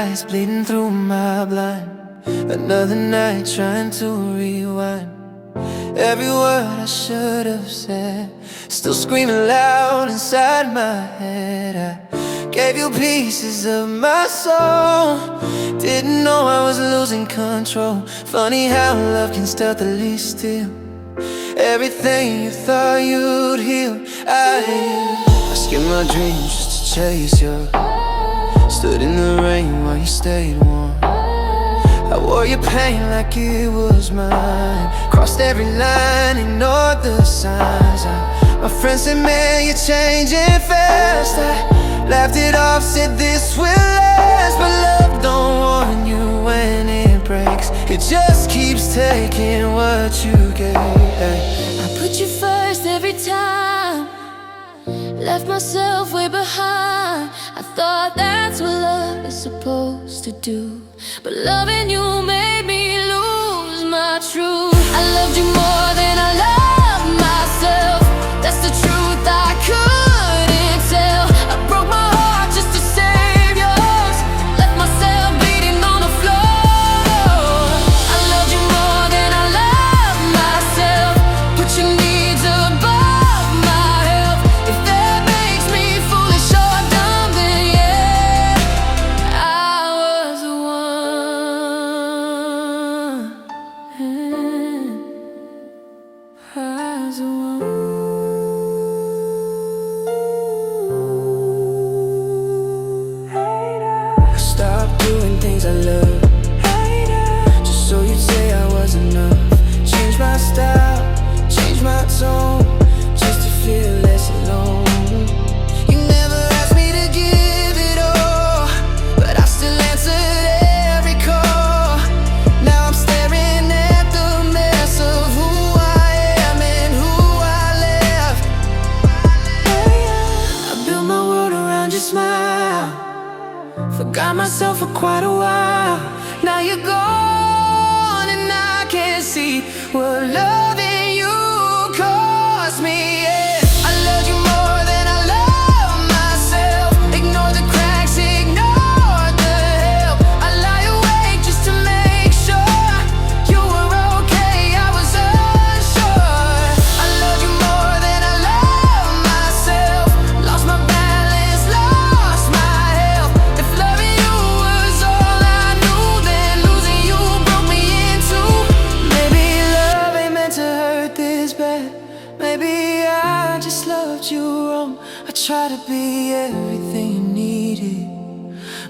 lights bleeding through my blind. Another night trying to rewind. Every word I should have said still screaming loud inside my head. I gave you pieces of my soul. Didn't know I was losing control. Funny how love can stealthily steal everything you thought you'd heal. I skipped my dreams just to chase you. Stood in the rain while you stayed warm. I wore your pain like it was mine. Crossed every line, ignored the signs. My friends said, man, you're changing fast. I laughed it off, said this will last. But love don't warn you when it breaks. It just keeps taking what you gave. I put you first every time. Left myself way behind. I thought that's what love is supposed to do. But loving you made me lose my truth. I loved you more than I loved myself. That's the truth I couldn't tell. I broke my heart just to save yours. Left myself bleeding on the floor. I loved you more than I loved myself. Put your needs above my health. If that makes me foolish or dumb, then yeah, I was the one. I was the one. I stopped doing things I love, just so you'd say I was enough. Changed my style, changed my tone, just to feel less alone. You never asked me to give it all, but I still answered every call. Now I'm staring at the mess of who I am and who I left. I built my world around your smile. Forgot myself for quite a while. Now you're gone and I can't see what loving you cost me. Yeah. I loved you more than I loved myself. Ignore the cracks, ignore the help. I lie awake just to make sure you were okay. I was unsure. I loved you more than I loved myself. Lost my balance, lost my health. If loving you was all I knew, then losing you broke me in two. Maybe love ain't meant to hurt this bad. Maybe I just loved you wrong. I tried to be everything you needed,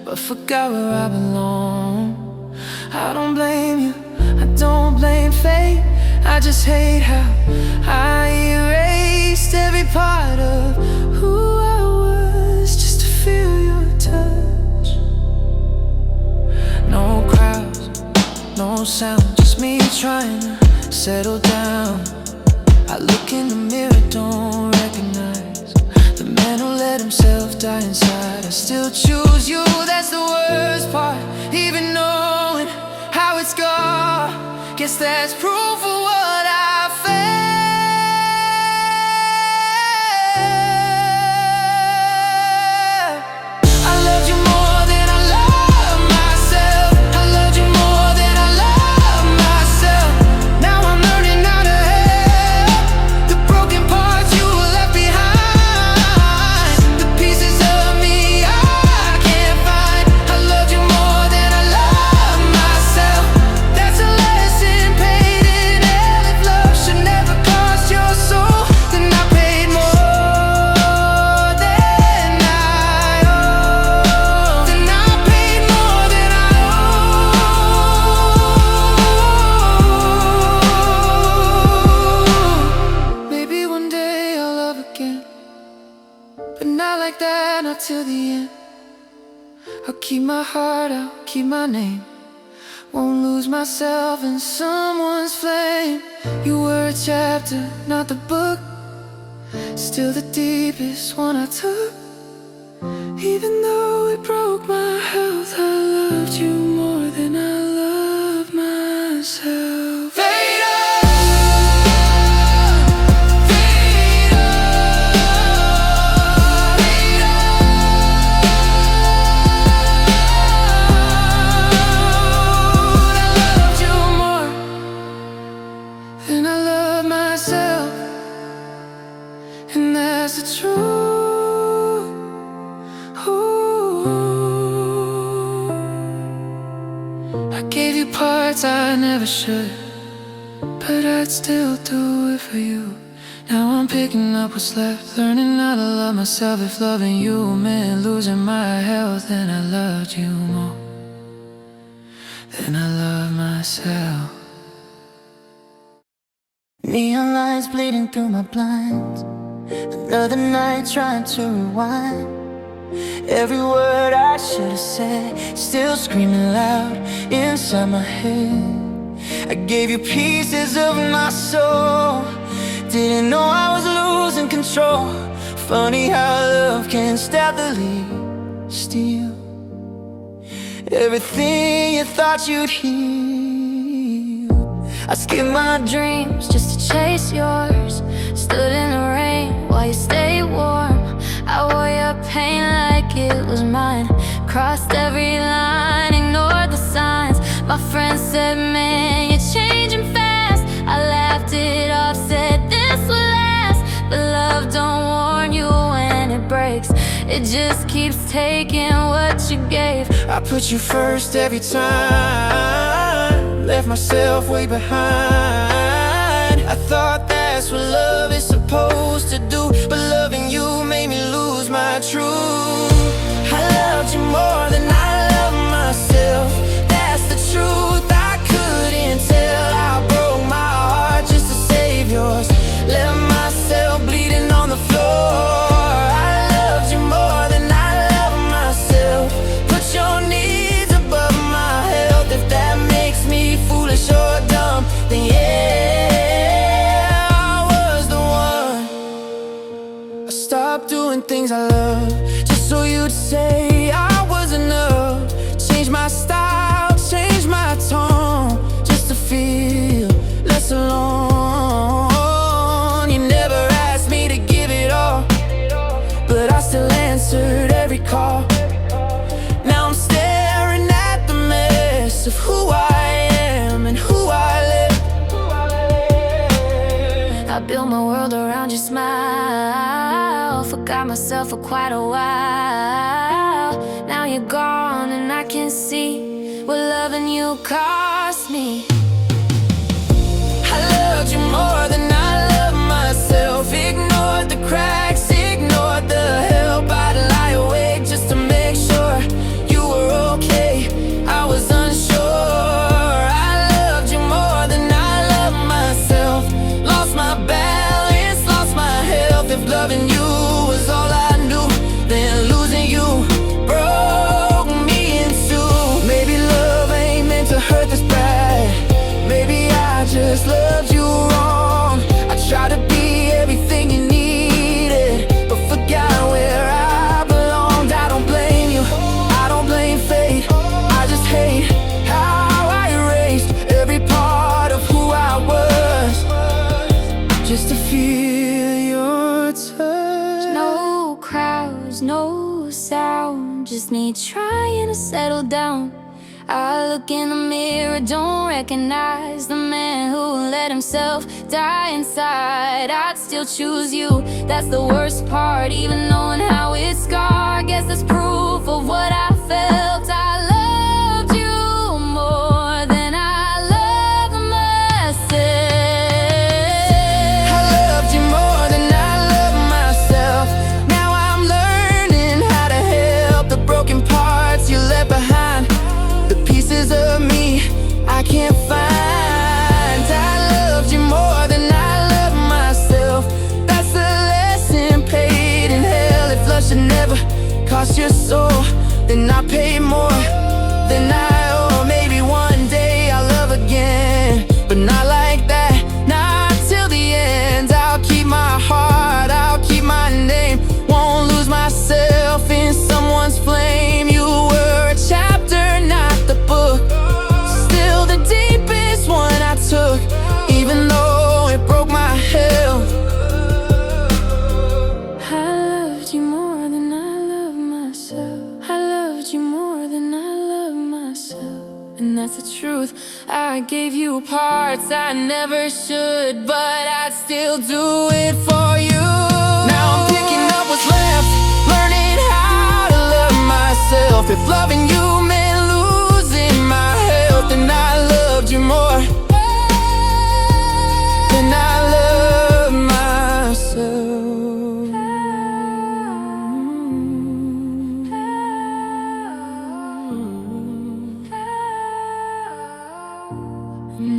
but forgot where I belong. I don't blame you, I don't blame fate. I just hate how I erased every part of who I was just to feel your touch. No crowds, no sound, just me trying to settle down. I look in the mirror, don't recognize the man who let himself die inside. I still choose you, that's the worst part. Even knowing how it's gone, guess that's proof of what I felt. I loved you more than I loved myself. I loved you more than I loved myself. Now I'm learning how to help the broken parts you left behind. The pieces of me I can't find. I loved you more than I loved myself. That's a lesson paid in hell. If love should never cost your soul, then I paid more than I owe. Then I paid more than I owe. Maybe one day I'll love again, but not like that, not till the end. I'll keep my heart, I'll keep my name. Won't lose myself in someone's flame. You were a chapter, not the book. Still the deepest one I took. Even though it broke my health, I loved you more than I loved myself. Fade on, fade on, fade on. gave you parts I never should, but I'd still do it for you. Now I'm picking up what's left, learning how to love myself. If loving you meant losing my health, then I loved you more than I love myself. Neon lights bleeding through my blinds, another night trying to rewind. Every word I should have said, still screaming loud inside my head. I gave you pieces of my soul, didn't know I was losing control. Funny how love can stealthily steal everything you thought you'd heal. I skipped my dreams just to chase yours, stood in the rain while you stayed warm. I wore your pain like it was mine, crossed every line, ignored the signs. My friends said, man, you're changing fast. I laughed it off, said this will last. But love don't warn you when it breaks, it just keeps taking what you gave. I put you first every time, left myself way behind. I thought that's what love is supposed to do, but loving you made me lose my truth. I loved you more than I love myself, that's the truth. I couldn't tell, I broke my heart just to save yours, left myself bleeding on the floor. I loved you more than I love myself, put your needs above my health. If that makes me foolish or dumb, then yeah, I was the one. I stopped doing things I love just so you'd say I was enough. Change my style, change my tone, just to feel less alone. You never asked me to give it all, but I still answered every call. Now I'm staring at the mess of who I am and who I live. I built my world around your smile, forgot myself for quite a while. Now you're gone and I can see what loving you cost me. I loved you more than I love myself, ignored the cracks, ignored the help. I'd lie awake just to make sure you were okay, I was unsure. I loved you more than I love myself, lost my balance, lost my health. If loving you was all I knew, then losing you broke me in two. Maybe love ain't meant to hurt this bad, maybe I just loved you wrong. I tried to be everything you needed, but forgot where I belonged. I don't blame you, I don't blame fate, I just hate how I erased every part of who I was, just to feel your touch. No crowds, no sound, just me trying to settle down. I look in the mirror, don't recognize the man who let himself die inside. I'd still choose you, that's the worst part, even knowing how it's scarred. Guess that's proof of what I felt. I loved you more than I loved myself. I loved you more than I love myself. Now I'm learning how to help the broken parts you left behind, the pieces of me I can't find. I loved you more than I love myself, that's the lesson paid in hell. If love should never cost your soul, then I pay more than I owe. Maybe one day I'll love again, but not like that, not till the end. I'll keep my heart, I'll keep my name, won't lose myself in someone's flame. You were a chapter, not the book, still the deepest one I took, even though it broke my health. I loved you more than I love myself, I loved you more than I love myself, and that's the truth. I gave you parts I never should, but I'd still do it for you. Now I'm picking up what's left, learning how to love myself. If loving you meant losing my health, then I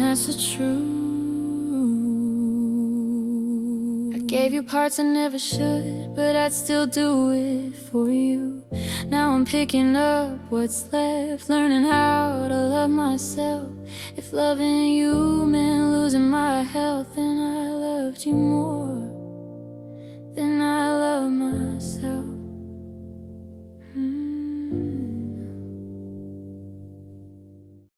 that's the truth. I gave you parts I never should, but I'd still do it for you. Now I'm picking up what's left, learning how to love myself. If loving you meant losing my health, then I loved you more.